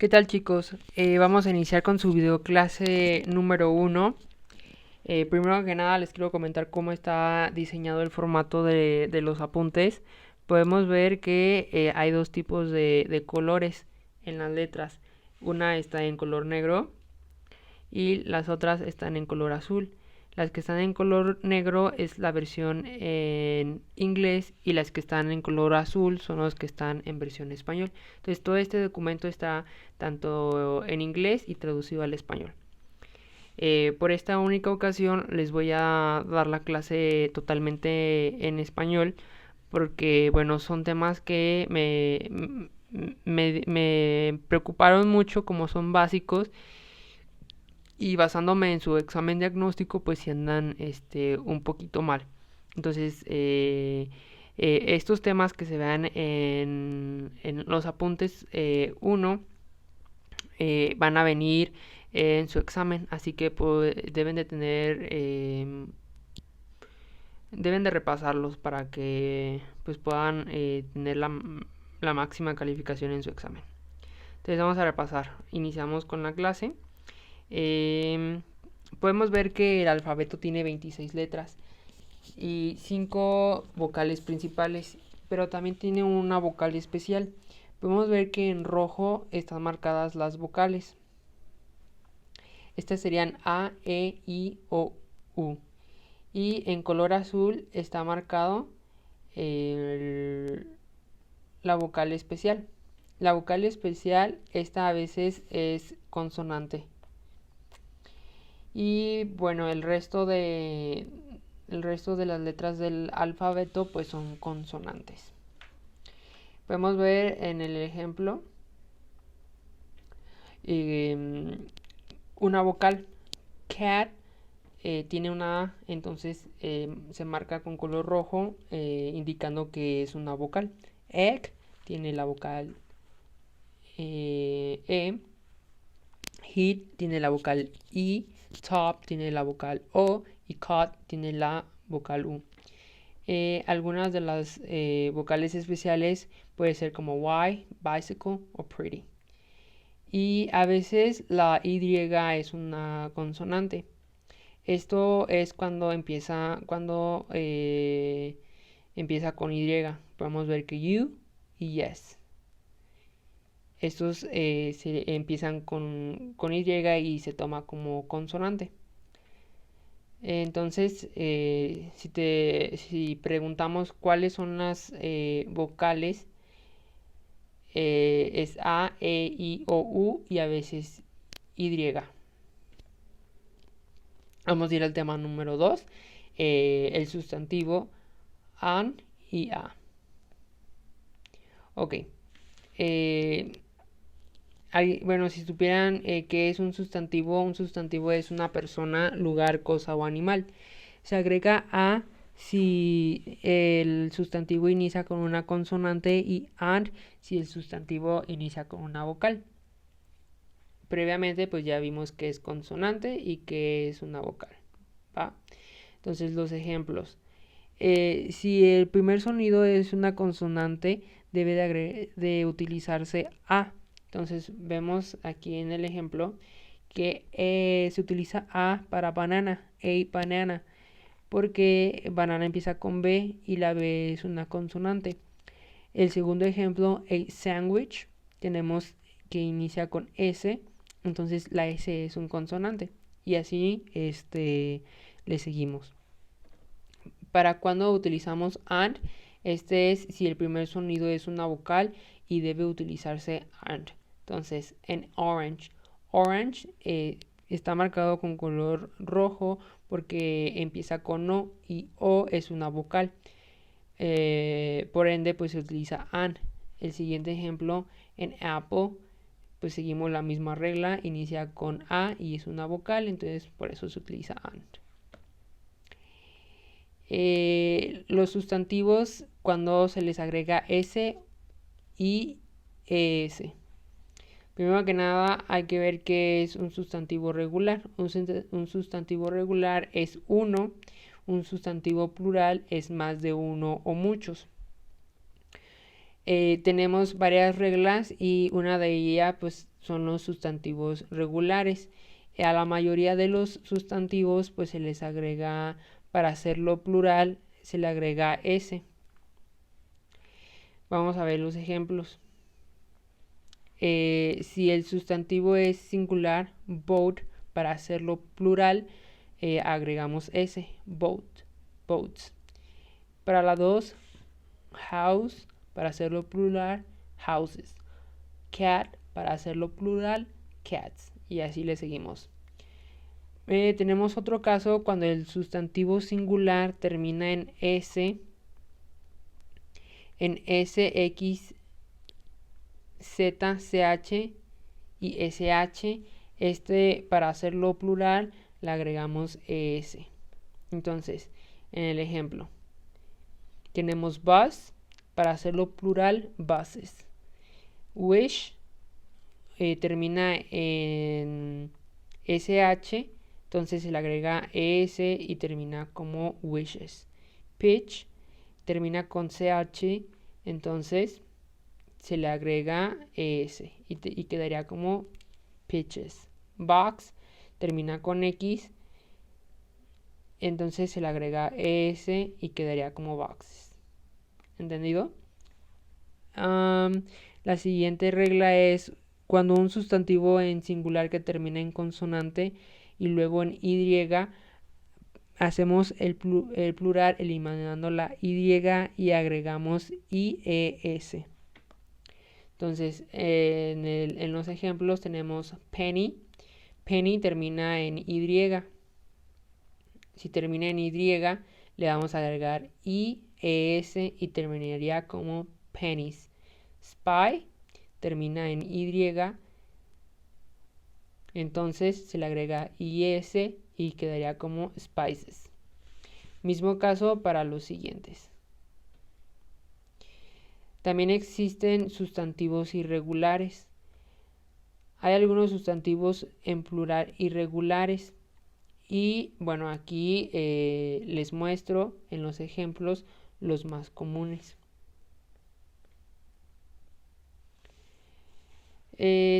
¿Qué tal, chicos? Vamos a iniciar con su video clase número 1. Primero que nada les quiero comentar cómo está diseñado el formato de los apuntes. Podemos ver que hay dos tipos de colores en las letras. Una está en color negro y las otras están en color azul. Las que están en color negro es la versión en inglés y las que están en color azul son los que están en versión español. Entonces todo este documento está tanto en inglés y traducido al español. Por esta única ocasión les voy a dar la clase totalmente en español porque bueno, son temas que me preocuparon mucho como son básicos y basándome en su examen diagnóstico pues si andan un poquito mal. Entonces estos temas que se vean en los apuntes 1 van a venir en su examen, así que pues, deben de tener deben de repasarlos para que pues puedan tener la máxima calificación en su examen. Entonces vamos a repasar. Iniciamos con la clase. Podemos ver que el alfabeto tiene 26 letras y 5 vocales principales, pero también tiene una vocal especial. Podemos ver que en rojo están marcadas las vocales. Estas serían A, E, I, O, U. Y en color azul está marcado la vocal especial. La vocal especial, esta a veces es consonante. Y bueno, el resto de las letras del alfabeto pues son consonantes. Podemos ver en el ejemplo una vocal. Cat tiene una A, entonces se marca con color rojo indicando que es una vocal. Egg tiene la vocal E. Heat tiene la vocal I. Top tiene la vocal O y caught tiene la vocal U. Algunas de las vocales especiales puede ser como Y, bicycle o pretty. Y a veces la Y es una consonante. Esto es cuando empieza con Y. Podemos ver que you y yes. Estos se empiezan con Y y se toma como consonante. Entonces, si preguntamos cuáles son las vocales, es A, E, I, O, U y a veces Y. Vamos a ir al tema número 2, el sustantivo an y a. Ok. Bueno, si supieran qué es un sustantivo es una persona, lugar, cosa o animal. Se agrega a si el sustantivo inicia con una consonante y and si el sustantivo inicia con una vocal. Previamente pues ya vimos que es consonante y que es una vocal. ¿Va? Entonces los ejemplos. Si el primer sonido es una consonante, debe de utilizarse a. Entonces vemos aquí en el ejemplo que se utiliza a para banana, a banana, porque banana empieza con B y la B es una consonante. El segundo ejemplo, a sandwich, tenemos que inicia con S, entonces la S es un consonante. Y así le seguimos. Para cuando utilizamos and, este es si el primer sonido es una vocal y debe utilizarse and. Entonces, en orange. Orange está marcado con color rojo porque empieza con O y O es una vocal. Por ende, pues se utiliza and. El siguiente ejemplo, en apple, pues seguimos la misma regla, inicia con A y es una vocal, entonces por eso se utiliza and. Los sustantivos cuando se les agrega S y ES. Primero que nada hay que ver qué es un sustantivo regular. Un sustantivo regular es uno, un sustantivo plural es más de uno o muchos. tenemos varias reglas y una de ellas pues son los sustantivos regulares. A la mayoría de los sustantivos pues se les agrega, para hacerlo plural, se le agrega S. Vamos a ver los ejemplos. Si el sustantivo es singular, boat, para hacerlo plural, agregamos S, boat, boats. Para la 2, house, para hacerlo plural, houses. Cat, para hacerlo plural, cats. Y así le seguimos. Tenemos otro caso cuando el sustantivo singular termina en S, X, Z, CH y SH. Para hacerlo plural le agregamos ES. Entonces, en el ejemplo, tenemos bus, para hacerlo plural, buses. Wish, termina en SH, entonces se le agrega ES y termina como wishes. Pitch, termina con CH, entonces se le agrega ES y quedaría como pitches. Box, termina con X, entonces se le agrega ES y quedaría como boxes. ¿Entendido? La siguiente regla es cuando un sustantivo en singular que termina en consonante y luego en Y, hacemos el plural eliminando la Y y agregamos IES. Entonces, en los ejemplos tenemos penny. Penny termina en Y. Si termina en Y, le vamos a agregar IES y terminaría como pennies. Spy termina en Y, entonces se le agrega IS y quedaría como spices. Mismo caso para los siguientes. También existen sustantivos irregulares. Hay algunos sustantivos en plural irregulares. Y bueno, aquí les muestro en los ejemplos los más comunes.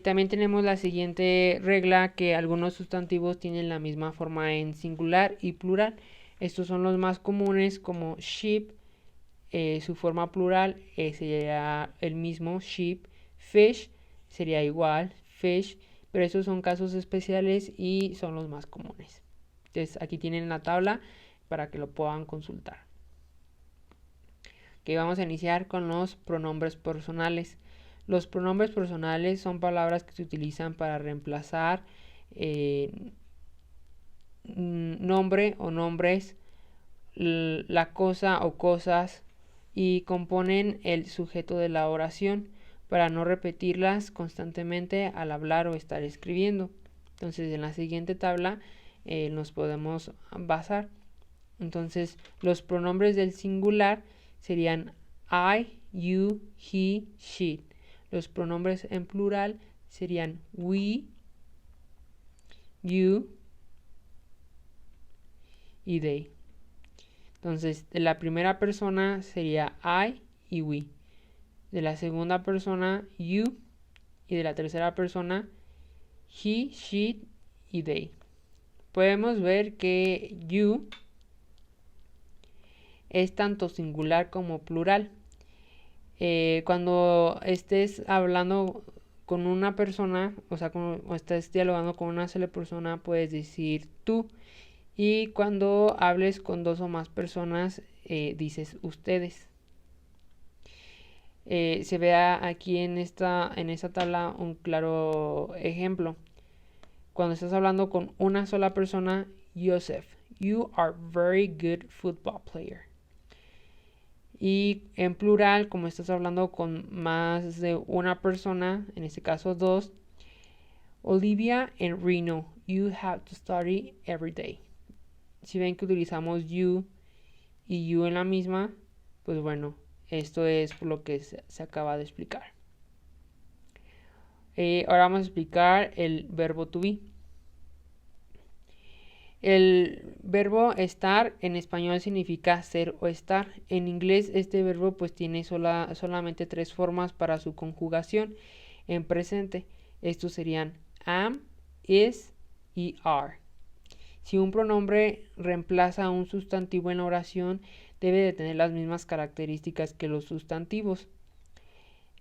También tenemos la siguiente regla, que algunos sustantivos tienen la misma forma en singular y plural. Estos son los más comunes, como sheep, su forma plural sería el mismo, sheep. Fish sería igual, fish, pero estos son casos especiales y son los más comunes. Entonces aquí tienen la tabla para que lo puedan consultar. Ok, vamos a iniciar con los pronombres personales. Los pronombres personales son palabras que se utilizan para reemplazar nombre o nombres, la cosa o cosas, y componen el sujeto de la oración para no repetirlas constantemente al hablar o estar escribiendo. Entonces, en la siguiente tabla nos podemos basar. Entonces, los pronombres del singular serían I, you, he, she. Los pronombres en plural serían we, you y they. Entonces, de la primera persona sería I y we. De la segunda persona, you. Y de la tercera persona, he, she y they. Podemos ver que you es tanto singular como plural. Cuando estés hablando con una persona, o sea, o estés dialogando con una sola persona, puedes decir tú. Y cuando hables con dos o más personas, dices ustedes. Se vea aquí en esta tabla un claro ejemplo. Cuando estás hablando con una sola persona, Joseph, you are very good football player. Y en plural, como estás hablando con más de una persona, en este caso dos, Olivia and Reno, you have to study every day. Si ven que utilizamos you y you en la misma, pues bueno, esto es por lo que se acaba de explicar. Ahora vamos a explicar el verbo to be. El verbo estar en español significa ser o estar. En inglés este verbo pues tiene solamente 3 formas para su conjugación en presente. Estos serían am, is y are. Si un pronombre reemplaza a un sustantivo en la oración, debe de tener las mismas características que los sustantivos.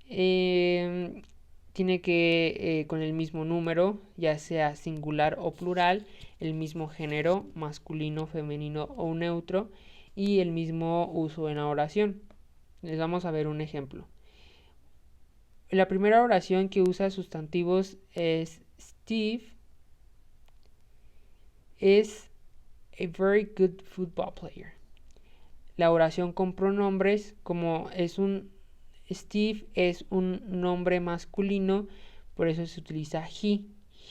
Tiene que con el mismo número, ya sea singular o plural, el mismo género, masculino, femenino o neutro, y el mismo uso en la oración. Les vamos a ver un ejemplo. La primera oración que usa sustantivos es Steve is a very good football player. La oración con pronombres, como Steve es un nombre masculino, por eso se utiliza he.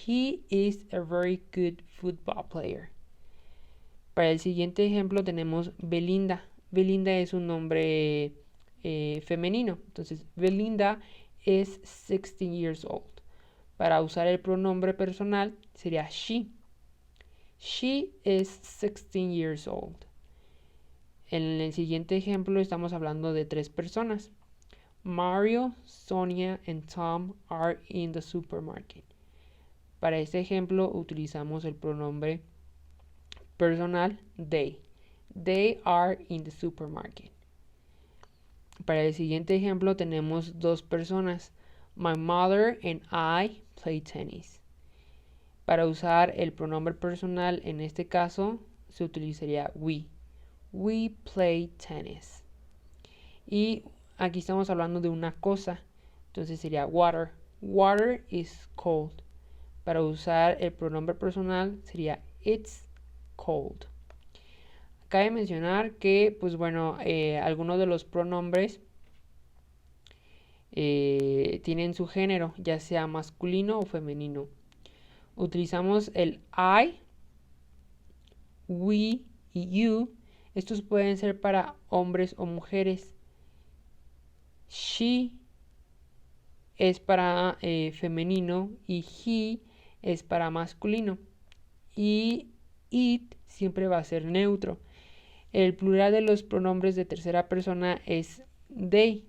He is a very good football player. Para el siguiente ejemplo tenemos Belinda. Belinda es un nombre femenino. Entonces, Belinda is 16 years old. Para usar el pronombre personal sería she. She is 16 years old. En el siguiente ejemplo estamos hablando de 3 personas. Mario, Sonia and Tom are in the supermarket. Para este ejemplo utilizamos el pronombre personal they. They are in the supermarket. Para el siguiente ejemplo tenemos 2 personas. My mother and I play tennis. Para usar el pronombre personal en este caso se utilizaría we. We play tennis. Y aquí estamos hablando de una cosa, entonces sería water. Water is cold. Para usar el pronombre personal sería it's cold. Cabe mencionar que, pues bueno, algunos de los pronombres tienen su género, ya sea masculino o femenino. Utilizamos el I, we y you. Estos pueden ser para hombres o mujeres. She es para femenino y he es para masculino. Y it siempre va a ser neutro. El plural de los pronombres de tercera persona es they.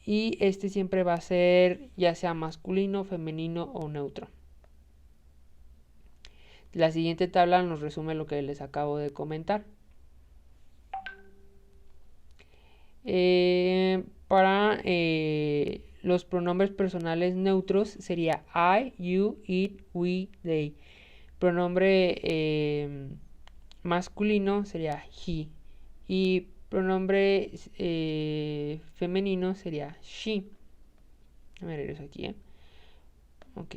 Y este siempre va a ser ya sea masculino, femenino o neutro. La siguiente tabla nos resume lo que les acabo de comentar. Para los pronombres personales neutros sería I, you, it, we, they. Pronombre masculino sería he. Y pronombre femenino sería she. Me regreso aquí. Ok.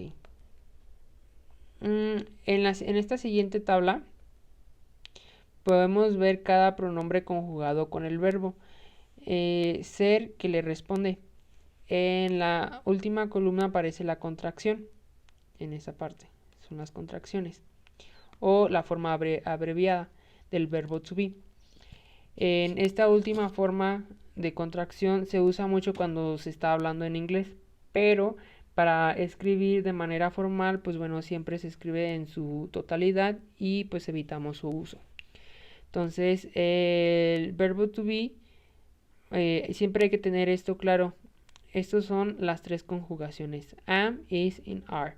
En esta siguiente tabla podemos ver cada pronombre conjugado con el verbo ser que le responde. En la última columna aparece la contracción. En esa parte son las contracciones o la forma abreviada del verbo to be. En esta última forma de contracción se usa mucho cuando se está hablando en inglés, pero para escribir de manera formal, pues bueno, siempre se escribe en su totalidad y pues evitamos su uso. Entonces, el verbo to be, siempre hay que tener esto claro. Estos son las 3 conjugaciones, am, is y are.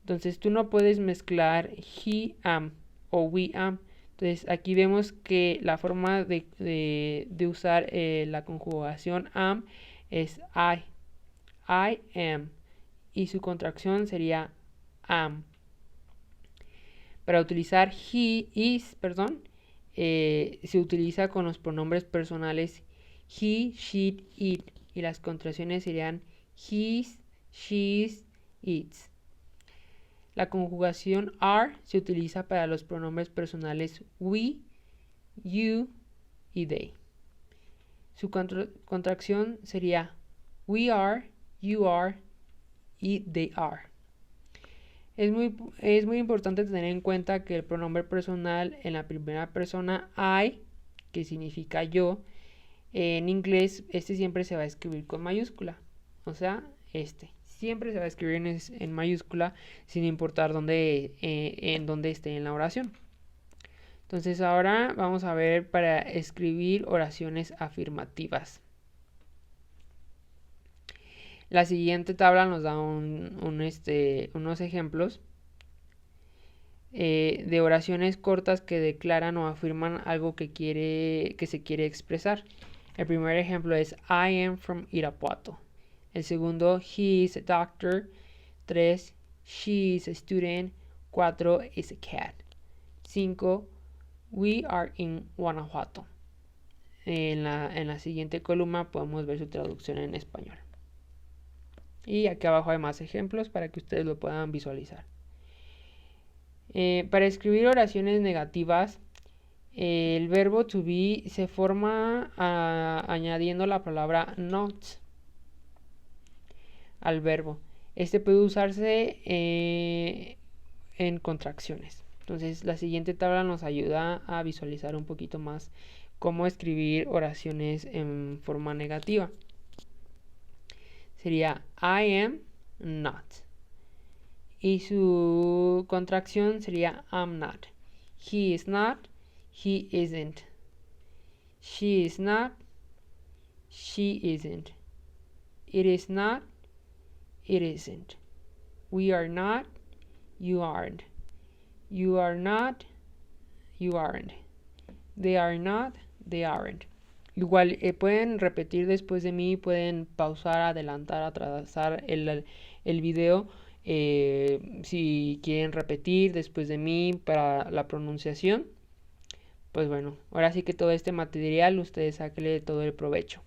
Entonces, tú no puedes mezclar he, am o we, am. Entonces, aquí vemos que la forma de usar la conjugación am es I am. Y su contracción sería am. Para utilizar he, is, se utiliza con los pronombres personales he, she, it. Y las contracciones serían his, she's, its. La conjugación are se utiliza para los pronombres personales we, you y they. Su contracción sería we are, you are y they are. Es muy importante tener en cuenta que el pronombre personal en la primera persona I, que significa yo, en inglés este siempre se va a escribir con mayúscula, o sea, este. siempre se va a escribir en mayúscula sin importar en dónde esté en la oración. Entonces ahora vamos a ver para escribir oraciones afirmativas. La siguiente tabla nos da unos ejemplos de oraciones cortas que declaran o afirman algo que se quiere expresar. El primer ejemplo es I am from Irapuato. El segundo, he is a doctor. 3, she is a student. 4, is a cat. 5, we are in Guanajuato. En la siguiente columna podemos ver su traducción en español. Y aquí abajo hay más ejemplos para que ustedes lo puedan visualizar. Para escribir oraciones negativas, el verbo to be se forma añadiendo la palabra not al verbo. Este puede usarse en contracciones. Entonces la siguiente tabla nos ayuda a visualizar un poquito más cómo escribir oraciones en forma negativa. Sería I am not. Y su contracción sería I'm not. He is not. He isn't. She is not. She isn't. It is not. It isn't. We are not. You aren't. You are not. You aren't. They are not. They aren't. Igual pueden repetir después de mí, pueden pausar, adelantar, atrasar el video si quieren repetir después de mí para la pronunciación. Pues bueno, ahora sí que todo este material ustedes sáquenle todo el provecho.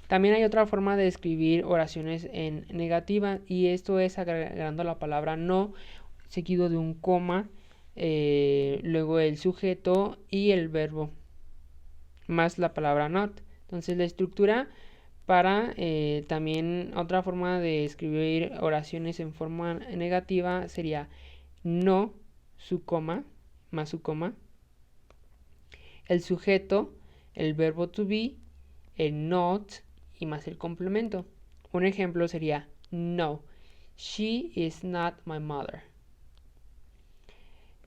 También hay otra forma de escribir oraciones en negativa y esto es agregando la palabra no seguido de un coma, luego el sujeto y el verbo más la palabra not. Entonces la estructura para también otra forma de escribir oraciones en forma negativa sería no, su coma, más su coma, el sujeto, el verbo to be, el not y más el complemento. Un ejemplo sería no, she is not my mother.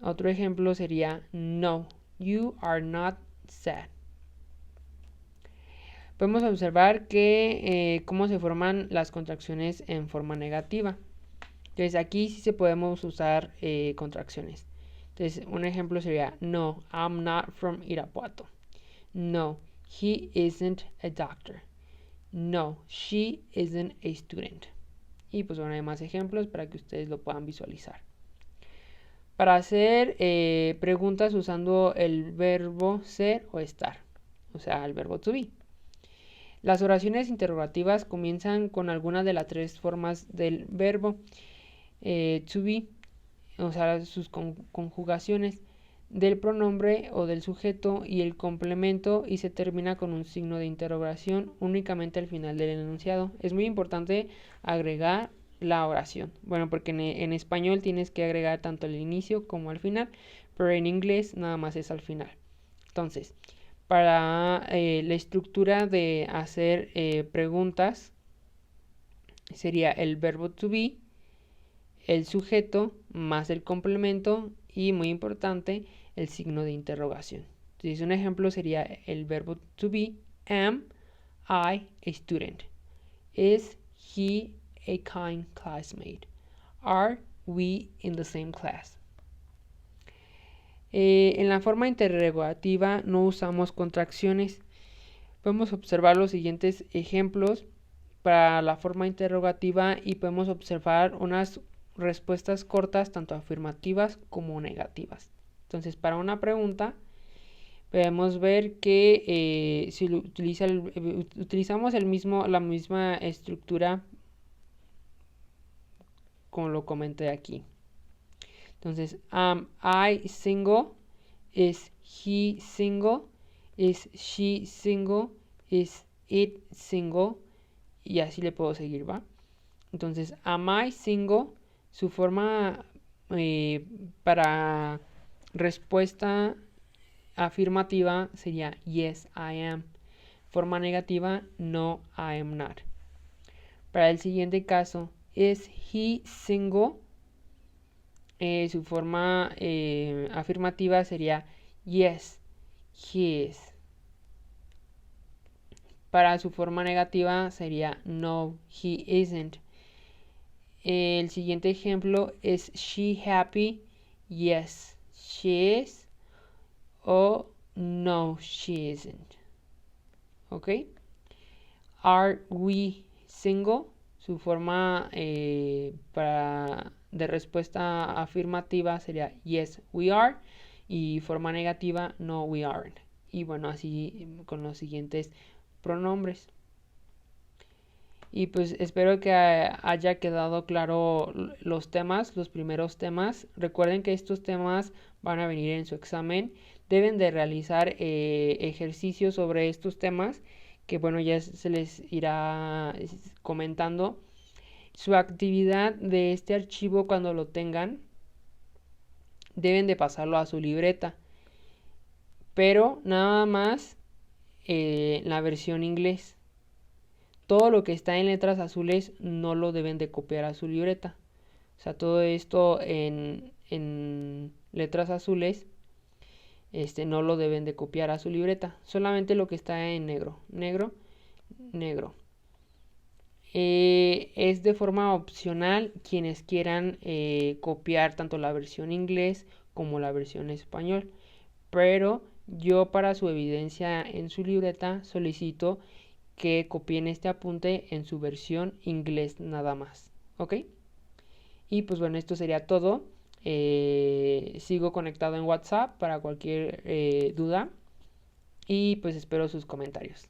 Otro ejemplo sería no, you are not sad. Podemos observar que cómo se forman las contracciones en forma negativa. Entonces aquí sí se podemos usar contracciones. Entonces un ejemplo sería no, I'm not from Irapuato. No, he isn't a doctor. No, she isn't a student. Y pues bueno, hay más ejemplos para que ustedes lo puedan visualizar. Para hacer preguntas usando el verbo ser o estar, o sea, el verbo to be. Las oraciones interrogativas comienzan con alguna de las tres formas del verbo to be, o sea, sus conjugaciones del pronombre o del sujeto y el complemento y se termina con un signo de interrogación únicamente al final del enunciado. Es muy importante agregar la oración. Bueno, porque en español tienes que agregar tanto al inicio como al final, pero en inglés nada más es al final. Entonces, para la estructura de hacer preguntas sería el verbo to be, el sujeto más el complemento y muy importante el signo de interrogación. Entonces un ejemplo sería el verbo to be, am I a student? Is he a kind classmate? Are we in the same class? En la forma interrogativa no usamos contracciones. Podemos observar los siguientes ejemplos para la forma interrogativa y podemos observar unas respuestas cortas tanto afirmativas como negativas. Entonces, para una pregunta podemos ver que si utilizamos la misma estructura como lo comenté aquí. Entonces, am I single? Is he single? Is she single? Is it single? Y así le puedo seguir, ¿va? Entonces, am I single? Su forma para respuesta afirmativa sería yes, I am. Forma negativa, no, I am not. Para el siguiente caso, ¿Es he single? Su forma afirmativa sería yes, he is. Para su forma negativa sería no, he isn't. El siguiente ejemplo es she happy? Yes, she is. O no, she isn't. ¿Ok? Are we single? Su forma de respuesta afirmativa sería yes, we are. Y forma negativa, no, we aren't. Y bueno, así con los siguientes pronombres. Y pues espero que haya quedado claro los temas, los primeros temas. Recuerden que estos temas van a venir en su examen. Deben de realizar ejercicios sobre estos temas, que bueno, ya se les irá comentando. Su actividad de este archivo, cuando lo tengan, deben de pasarlo a su libreta, pero nada más la versión inglés. Todo lo que está en letras azules no lo deben de copiar a su libreta. O sea, todo esto en letras azules no lo deben de copiar a su libreta. Solamente lo que está en negro. Negro, negro. Es de forma opcional quienes quieran copiar tanto la versión inglés como la versión español. Pero yo, para su evidencia en su libreta, solicito que copien este apunte en su versión inglés nada más. ¿Ok? Y pues bueno, esto sería todo. Sigo conectado en WhatsApp para cualquier duda. Y pues espero sus comentarios.